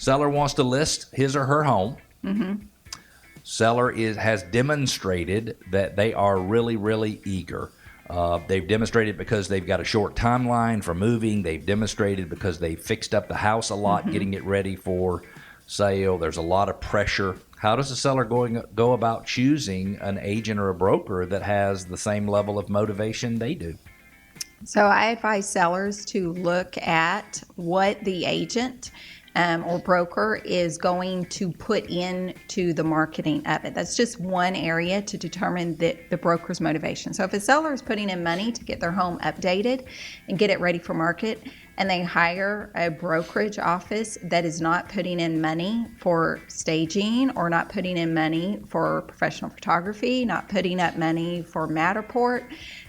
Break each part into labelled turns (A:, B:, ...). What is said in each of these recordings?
A: Seller wants to list his or her home. Seller has demonstrated that they are really, really eager. They've demonstrated because they've got a short timeline for moving. They've demonstrated because they fixed up the house a lot, getting it ready for sale. There's a lot of pressure. How does a seller go about choosing an agent or a broker that has the same level of motivation they do?
B: So I advise sellers to look at what the agent or broker is going to put into the marketing of it. That's just one area to determine the broker's motivation. So if a seller is putting in money to get their home updated and get it ready for market, and they hire a brokerage office that is not putting in money for staging or not putting in money for professional photography, not putting up money for Matterport,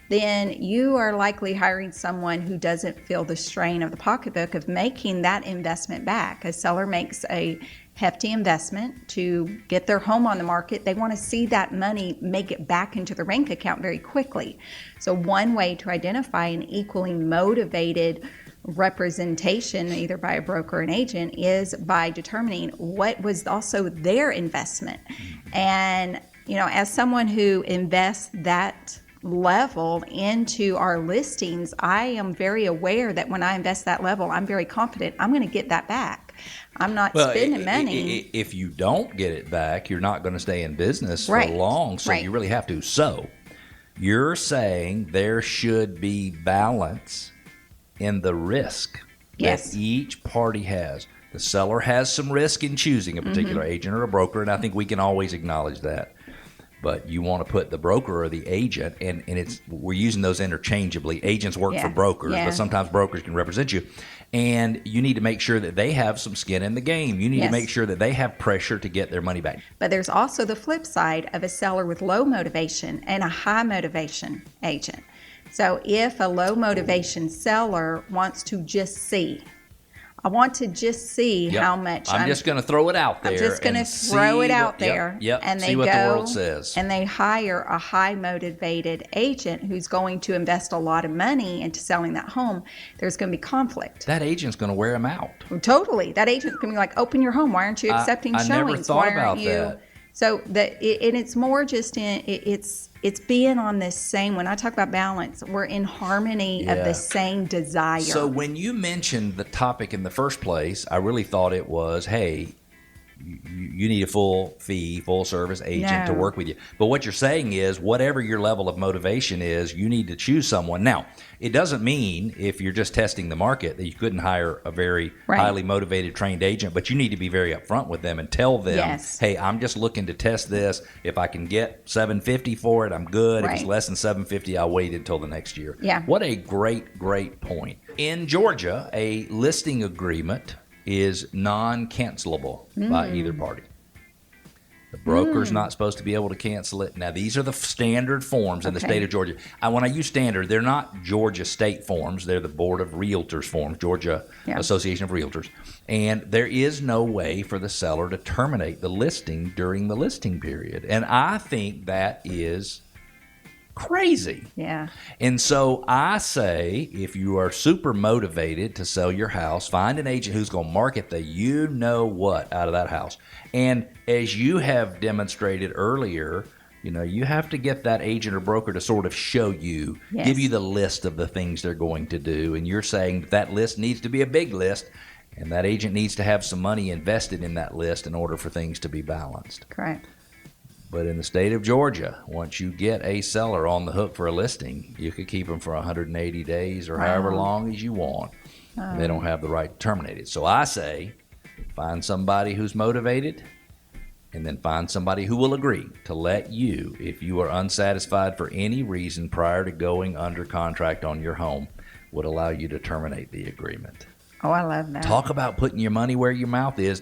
B: then you are likely hiring someone who doesn't feel the strain of the pocketbook of making that investment back. A seller makes a hefty investment to get their home on the market. They want to see that money make it back into their bank account very quickly. So one way to identify an equally motivated representation, either by a broker or an agent, is by determining what was also their investment. And, as someone who invests that level into our listings, I am very aware that when I invest that level, I'm very confident I'm going to get that back. I'm not spending money.
A: If you don't get it back, you're not going to stay in business for long, so you really have to. So you're saying there should be balance in the risk that each party has. The seller has some risk in choosing a particular agent or a broker, and I think we can always acknowledge that. But you want to put the broker or the agent, and we're using those interchangeably. Agents work for brokers, but sometimes brokers can represent you. And you need to make sure that they have some skin in the game. You need to make sure that they have pressure to get their money back.
B: But there's also the flip side of a seller with low motivation and a high motivation agent. So if a low motivation seller wants to just see, I want to just see how much.
A: I'm just going to throw it out there.
B: I'm just going to throw it out there. And they
A: see what the world says.
B: And they hire a high motivated agent who's going to invest a lot of money into selling that home. There's going to be conflict.
A: That agent's going to wear them out.
B: Totally. That agent's going to be like, open your home. Why aren't you accepting showings?
A: I never thought about that.
B: So and it's more just it's being on this same, when I talk about balance, we're in harmony of the same desire.
A: So when you mentioned the topic in the first place, I really thought it was, hey, you need a full service agent to work with you. But what you're saying is, whatever your level of motivation is, you need to choose someone. Now, it doesn't mean if you're just testing the market that you couldn't hire a very highly motivated, trained agent, but you need to be very upfront with them and tell them, hey, I'm just looking to test this. If I can get $750 for it, I'm good. If it's less than $750, I'll wait until the next year. What a great point. In Georgia, a listing agreement is non-cancelable by either party. The broker's not supposed to be able to cancel it. Now, these are the standard forms in the state of Georgia. When I use standard, they're not Georgia state forms. They're the Board of Realtors forms, Georgia Association of Realtors. And there is no way for the seller to terminate the listing during the listing period. And I think that is crazy. And so I say, if you are super motivated to sell your house, find an agent who's going to market the you-know-what out of that house. And as you have demonstrated earlier, you have to get that agent or broker to sort of show you, give you the list of the things they're going to do. And you're saying that list needs to be a big list, and that agent needs to have some money invested in that list in order for things to be balanced.
B: Correct.
A: But in the state of Georgia, once you get a seller on the hook for a listing, you could keep them for 180 days or however long as you want. They don't have the right to terminate it. So I say, find somebody who's motivated, and then find somebody who will agree to let you, if you are unsatisfied for any reason prior to going under contract on your home, would allow you to terminate the agreement.
B: Oh, I love that.
A: Talk about putting your money where your mouth is.